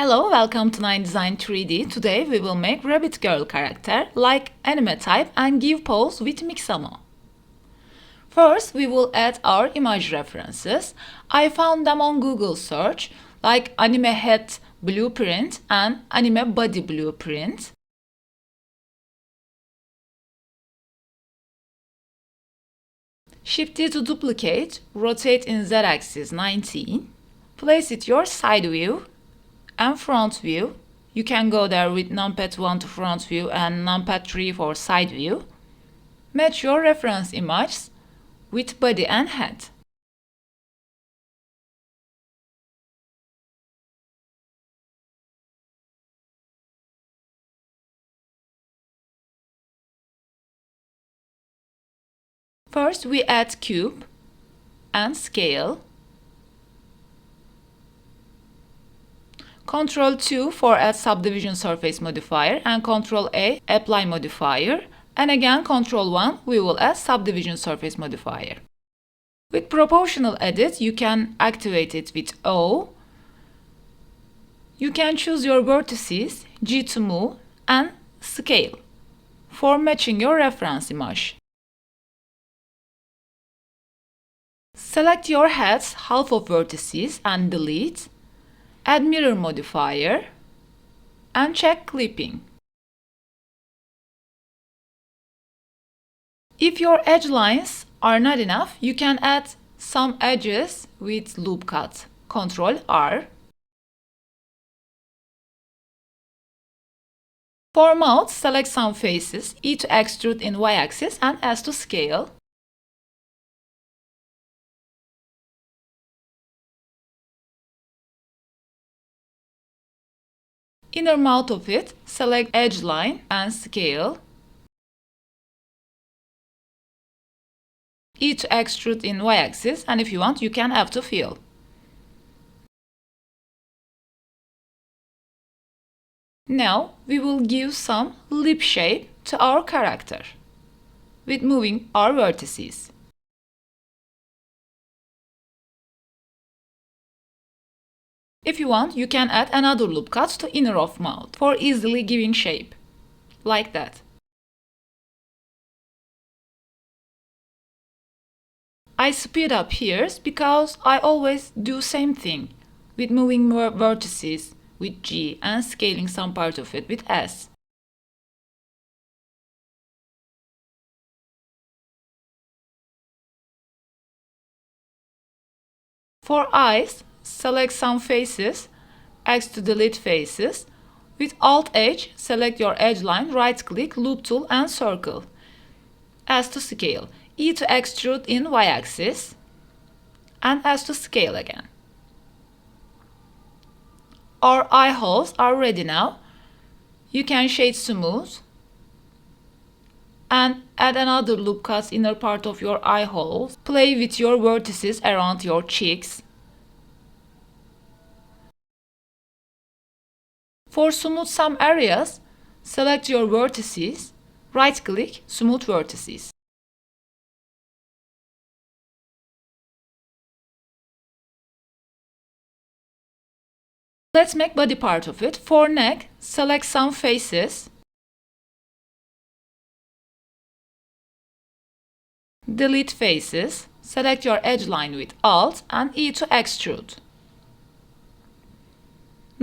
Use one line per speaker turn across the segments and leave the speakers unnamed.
Hello, welcome to Nine Design 3D. Today we will make rabbit girl character like anime type and give pose with Mixamo. First, we will add our image references. I found them on Google search like anime head blueprint and anime body blueprint. Shift D to duplicate, rotate in Z-axis 19. Place it your side view and front view. You can go there with numpad 1 to front view and numpad 3 for side view. Match your reference images with body and head. First we add cube and scale. Ctrl 2 for add subdivision surface modifier and Ctrl A apply modifier, and again Ctrl 1 we will add subdivision surface modifier. With proportional edit you can activate it with O. You can choose your vertices, G to move, and scale for matching your reference image. Select your head's half of vertices and delete. Add mirror modifier and check clipping. If your edge lines are not enough, you can add some edges with loop cut. Ctrl R. For mouth, select some faces, E to extrude in Y-axis and S to scale. Inner mouth of it, select edge line and scale. E to extrude in Y-axis, and if you want you can have to fill. Now we will give some lip shape to our character with moving our vertices. If you want, you can add another loop cut to inner of mouth for easily giving shape, like that. I speed up here because I always do same thing with moving vertices with G and scaling some part of it with S. For eyes, select some faces, X to delete faces. With Alt-H, select your edge line, right-click, loop tool and circle. S to scale. E to extrude in Y-axis. And S to scale again. Our eye holes are ready now. You can shade smooth. And add another loop cut inner part of your eye holes. Play with your vertices around your cheeks. For smooth some areas, select your vertices, right-click, smooth vertices. Let's make body part of it. For neck, select some faces. Delete faces. Select your edge line with Alt and E to extrude.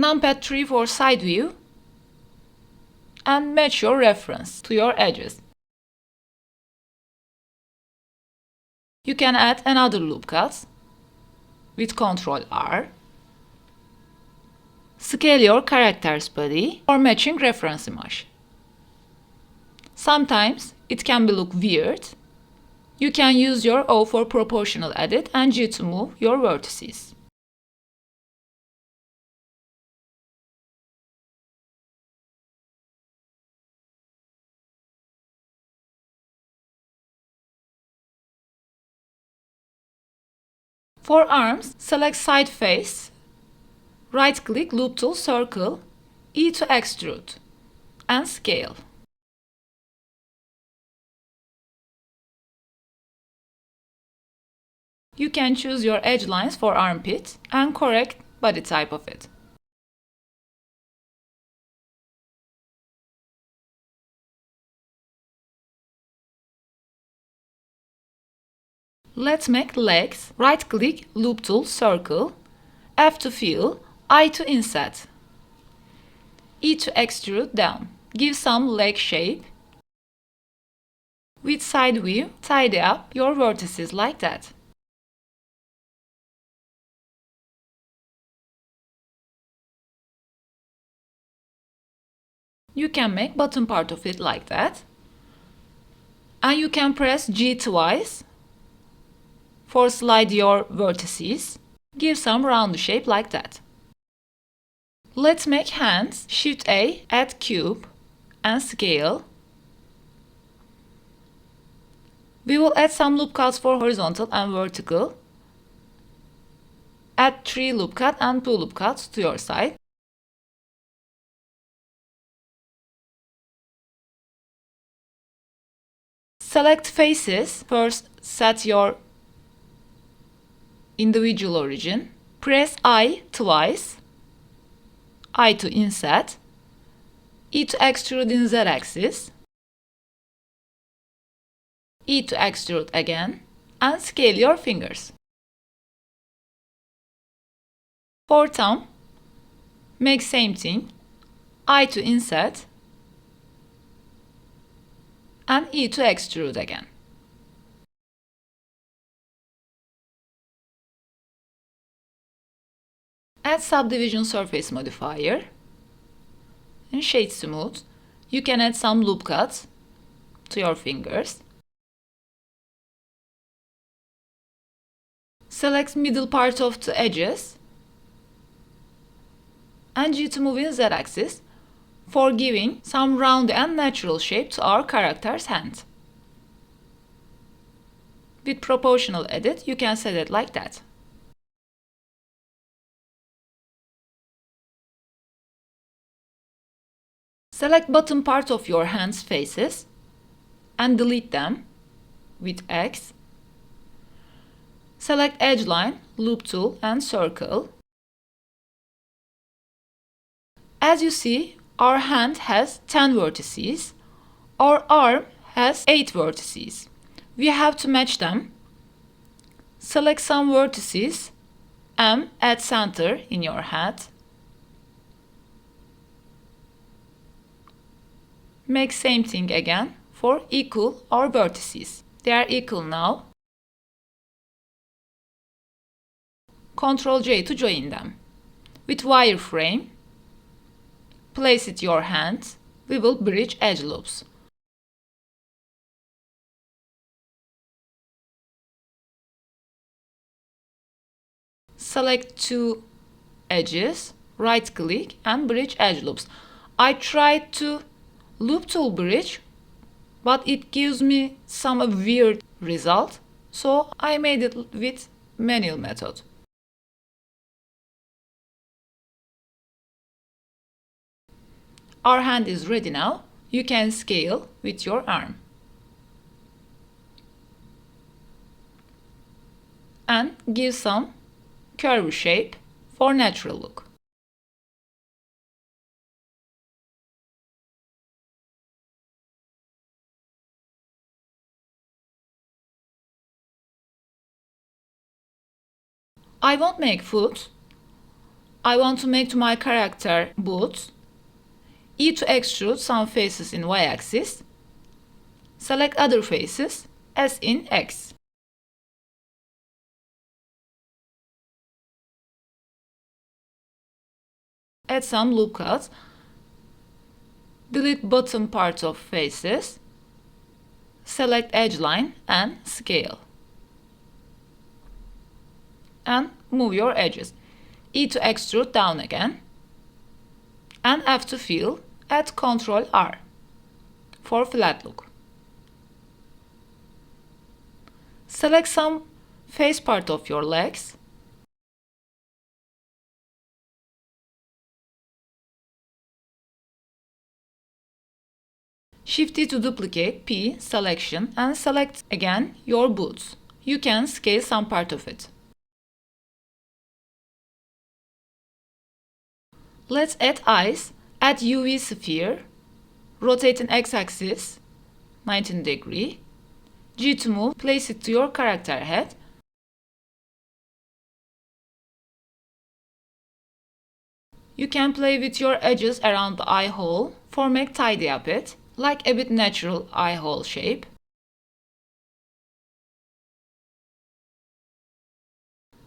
Numpad 3 for side view and match your reference to your edges. You can add another loop cut with Ctrl R. Scale your character's body for matching reference image. Sometimes it can be look weird. You can use your O for proportional edit and G to move your vertices. For arms, select side face, right-click, loop tool, circle, E to extrude, and scale. You can choose your edge lines for armpit and correct body type of it. Let's make legs. Right-click, loop tool, circle. F to fill, I to inset. E to extrude down. Give some leg shape. With side view, tidy up your vertices like that. You can make bottom part of it like that. And you can press G twice for slide your vertices. Give some round shape like that. Let's make hands. Shift A, add cube and scale. We will add some loop cuts for horizontal and vertical. Add 3 loop cut and 2 loop cuts to your side. Select faces. First set your individual origin. Press I twice. I to inset. E to extrude in Z-axis. E to extrude again. And scale your fingers. For thumb, make same thing. I to inset. And E to extrude again. Add subdivision surface modifier. And shade smooth. You can add some loop cuts to your fingers. Select middle part of the edges. And G to move in Z-axis for giving some round and natural shape to our character's hand. With proportional edit, you can set it like that. Select bottom part of your hand's faces and delete them with X. Select edge line, loop tool and circle. As you see, our hand has 10 vertices. Our arm has 8 vertices. We have to match them. Select some vertices and add center in your head. Make same thing again for equal our vertices. They are equal now. Ctrl J to join them. With wireframe, place it your hand. We will bridge edge loops. Select 2 edges, right click and bridge edge loops. I tried to loop tool bridge, but it gives me some weird result, so I made it with manual method. Our hand is ready now. You can scale with your arm. And give some curve shape for natural look. I won't make foot. I want to make to my character boots. E to extrude some faces in Y-axis. Select other faces, S in X. Add some loop cuts. Delete bottom part of faces. Select edge line and scale. And move your edges. E to extrude down again. And F to fill, add Ctrl R for flat look. Select some face part of your legs. Shift D to duplicate, P, selection, and select again your boots. You can scale some part of it. Let's add eyes. Add UV sphere. Rotate in X-axis 19 degree. G to move. Place it to your character head. You can play with your edges around the eye hole for make tidy up it, like a bit natural eye hole shape.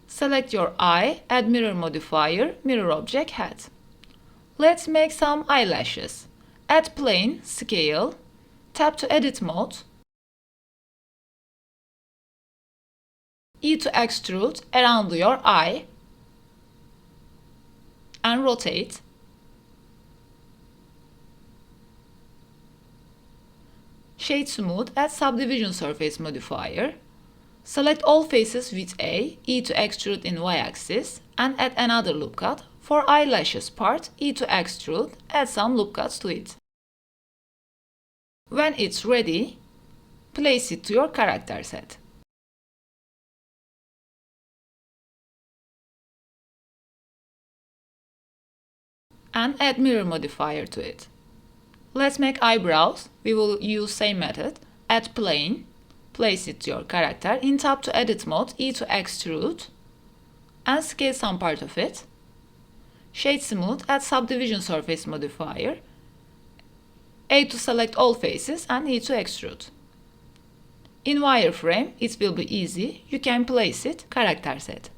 Select your eye, add mirror modifier, mirror object head. Let's make some eyelashes. Add plane, scale, tap to edit mode, E to extrude around your eye, and rotate. Shade smooth, add subdivision surface modifier. Select all faces with A, E to extrude in y-axis, and add another loop cut. For eyelashes part, E to extrude, add some loop cuts to it. When it's ready, place it to your character set. And add mirror modifier to it. Let's make eyebrows. We will use same method. Add plane, place it to your character. In tap to edit mode, E to extrude, and scale some part of it. Shade smooth, add subdivision surface modifier. A to select all faces and E to extrude. In wireframe, it will be easy. You can place it character set.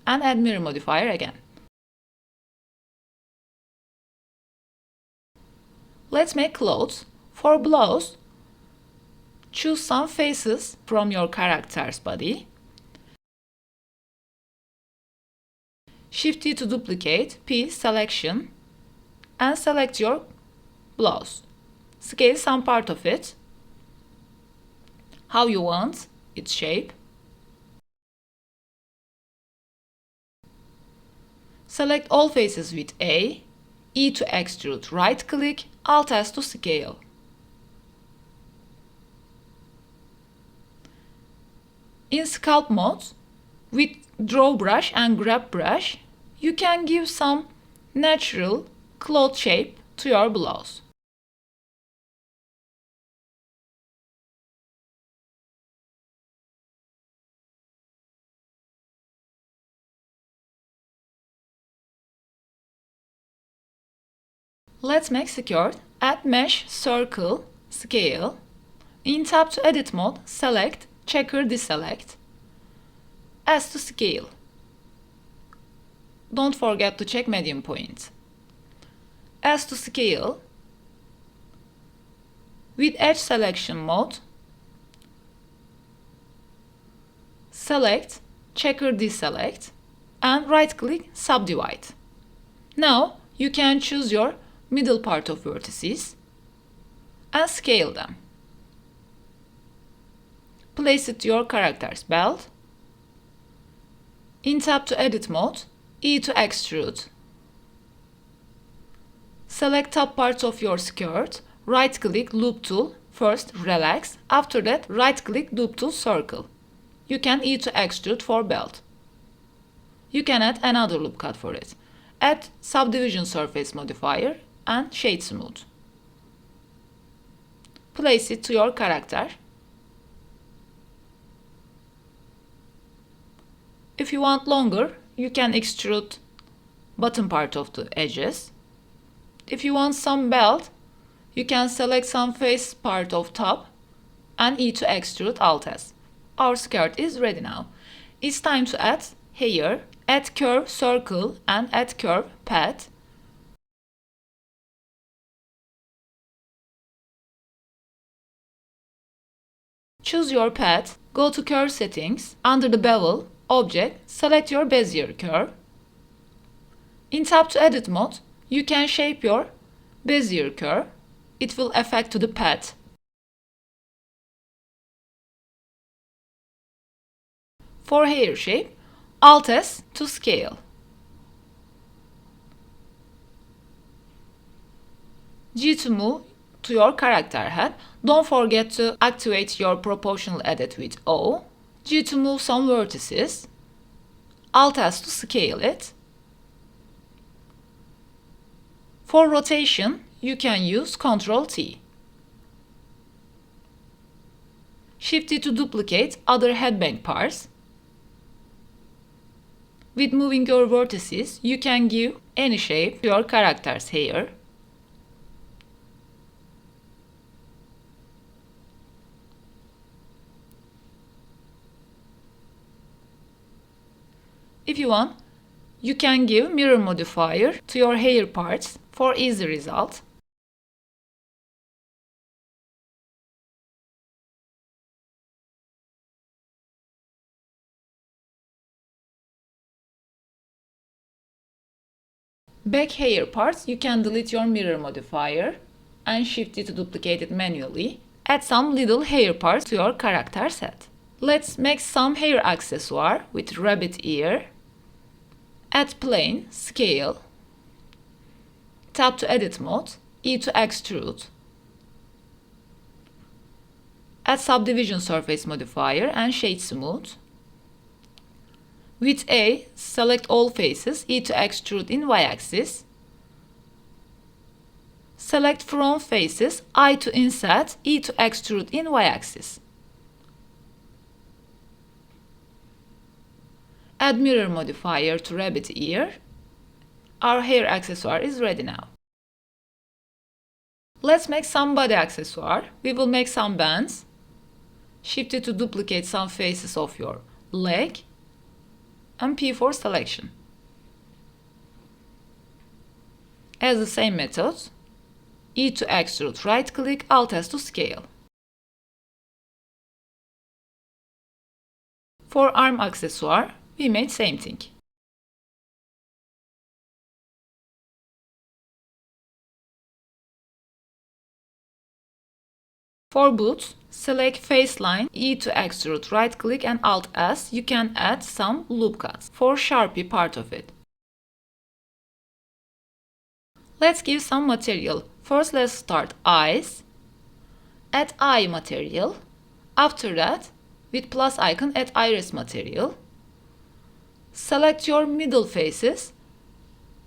And add mirror modifier again. Let's make clothes. For blouse, choose some faces from your character's body. Shift T to duplicate, P selection, and select your blouse. Scale some part of it, how you want its shape. Select all faces with A, E to extrude, right click, Alt S to scale. In sculpt mode, with draw brush and grab brush, you can give some natural cloth shape to your blouse. Let's make skirt. Add mesh, circle, scale. In tap to edit mode, select, checker deselect. S to scale. Don't forget to check medium point. S to scale. With edge selection mode, select, checker deselect, and right click subdivide. Now you can choose your middle part of vertices and scale them. Place it to your character's belt. In tap to edit mode, E to extrude. Select top part of your skirt, right click loop tool, first relax, after that right click loop tool circle. You can E to extrude for belt. You can add another loop cut for it. Add subdivision surface modifier and shade smooth. Place it to your character. If you want longer, you can extrude bottom part of the edges. If you want some belt, you can select some face part of top and E to extrude Alt S. Our skirt is ready now. It's time to add hair, add curve circle and add curve pad. Choose your pad, go to curve settings, under the bevel, object, select your Bezier curve. In tap to edit mode, you can shape your Bezier curve. It will affect to the pad. For hair shape, Alt S to scale. G to move to your character head. Don't forget to activate your proportional edit with O. G to move some vertices. Alt S to scale it. For rotation, you can use Ctrl T. Shift T to duplicate other headband parts. With moving your vertices, you can give any shape to your character's hair. If you want, you can give mirror modifier to your hair parts for easy result. Back hair parts, you can delete your mirror modifier and shift it to duplicate it manually. Add some little hair parts to your character set. Let's make some hair accessoire with rabbit ear. Add plane, scale. Tap to edit mode, E to extrude. Add subdivision surface modifier and shade smooth. With A, select all faces, E to extrude in y-axis. Select front faces, I to inset, E to extrude in y-axis. Add mirror modifier to rabbit ear. Our hair accessoire is ready now. Let's make some body accessoire. We will make some bands. Shift it to duplicate some faces of your leg. And P for selection. As the same method, E to extrude, right click, Alt S to scale. For arm accessoire, we made same thing. For boots, select face line, E to extrude, right click and Alt S. You can add some loop cuts for sharpie part of it. Let's give some material. First let's start eyes. Add eye material. After that, with plus icon add iris material. Select your middle faces.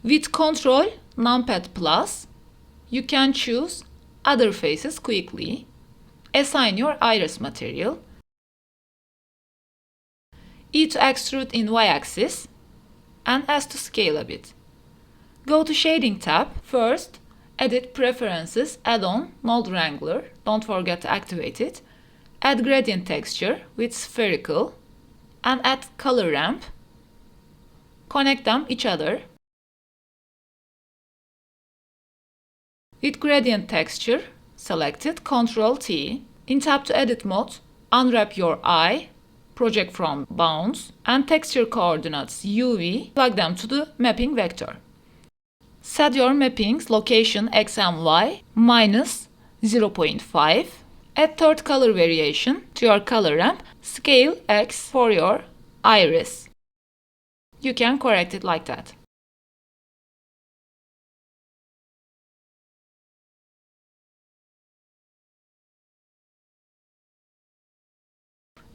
With Ctrl numpad plus, you can choose other faces quickly. Assign your iris material. E to extrude in y-axis and S to scale a bit. Go to Shading tab. First, edit Preferences, add-on Node Wrangler. Don't forget to activate it. Add Gradient Texture with Spherical and add Color Ramp. Connect them each other. With Gradient Texture selected, Ctrl T. In tab to edit mode, unwrap your eye, project from bounds, and texture coordinates UV, plug them to the mapping vector. Set your mappings location X and Y minus 0.5. Add third color variation to your color ramp, scale X for your iris. You can correct it like that.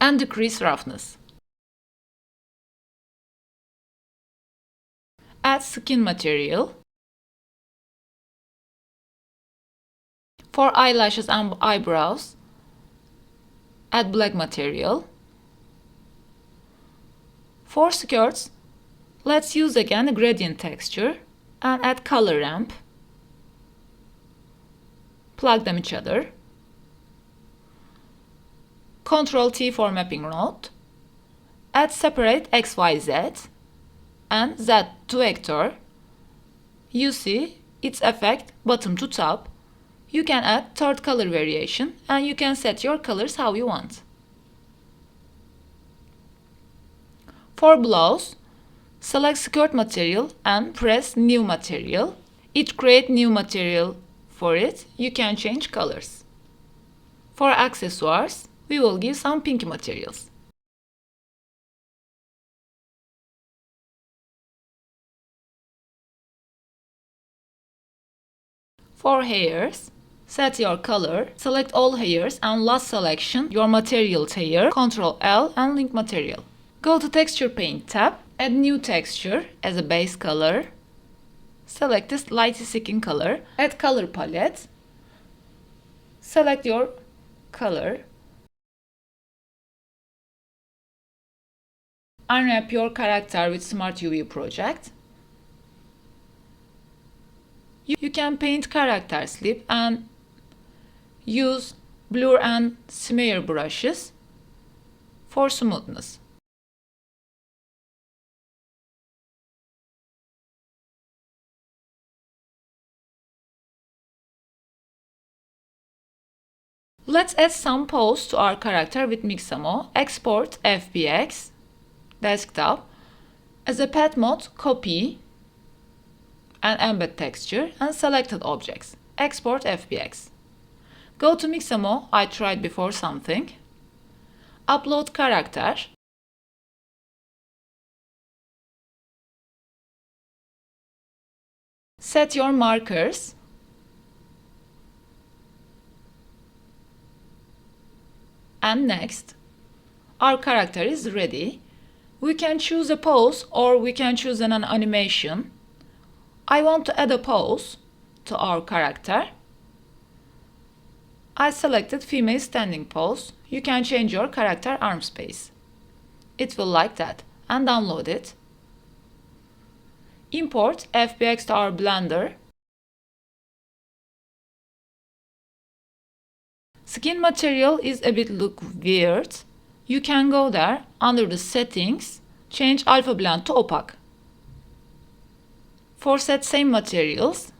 And decrease roughness. Add skin material. For eyelashes and eyebrows, add black material. For skirts, let's use again a gradient texture and add color ramp. Plug them each other. Ctrl T for mapping node. Add separate X, Y, Z and Z to vector. You see its effect bottom to top. You can add third color variation and you can set your colors how you want. For blouse, select skirt material and press new material. It creates new material for it. You can change colors. For accessoires, we will give some pink materials. For hairs, set your color, select all hairs and last selection your material hair, Ctrl L and link material. Go to texture paint tab, add new texture as a base color. Select this light skin color, add color palette. Select your color. Unwrap your character with Smart UV project. You can paint character slip and use blur and smear brushes for smoothness. Let's add some pose to our character with Mixamo. Export FBX, desktop. As a path mode, copy and embed texture and selected objects. Export FBX. Go to Mixamo, I tried before something. Upload character. Set your markers. And next, our character is ready. We can choose a pose or we can choose an animation. I want to add a pose to our character. I selected female standing pose. You can change your character arm space. It will like that, and download it. Import FBX to our Blender. Skin material is a bit look weird. You can go there under the settings, change alpha blend to opaque. For set same materials,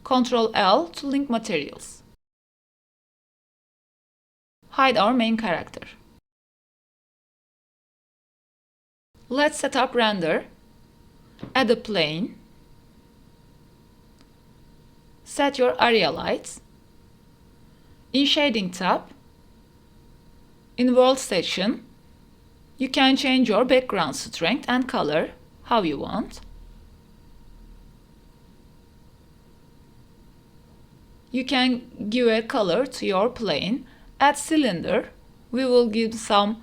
Ctrl L to link materials. Hide our main character. Let's set up render. Add a plane. Set your area lights. In shading tab, in world section, you can change your background strength and color how you want. You can give a color to your plane. Add cylinder, we will give some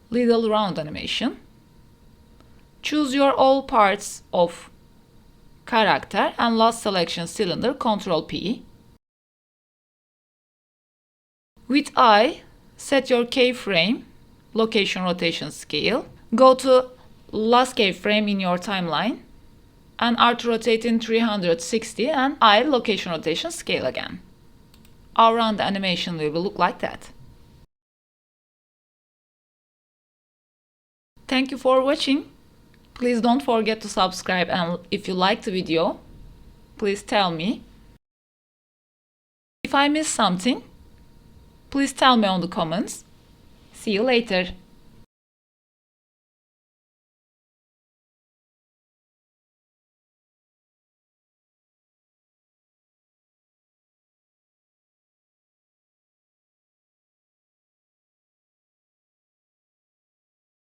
little round animation. Choose your all parts of character and last selection cylinder, Ctrl P. With eye, set your keyframe, location, rotation, scale. Go to last keyframe in your timeline and art rotate in 360 and eye, location, rotation, scale again. Our round animation will look like that. Thank you for watching. Please don't forget to subscribe, and if you liked the video, please tell me. If I missed something, please tell me on the comments. See you later.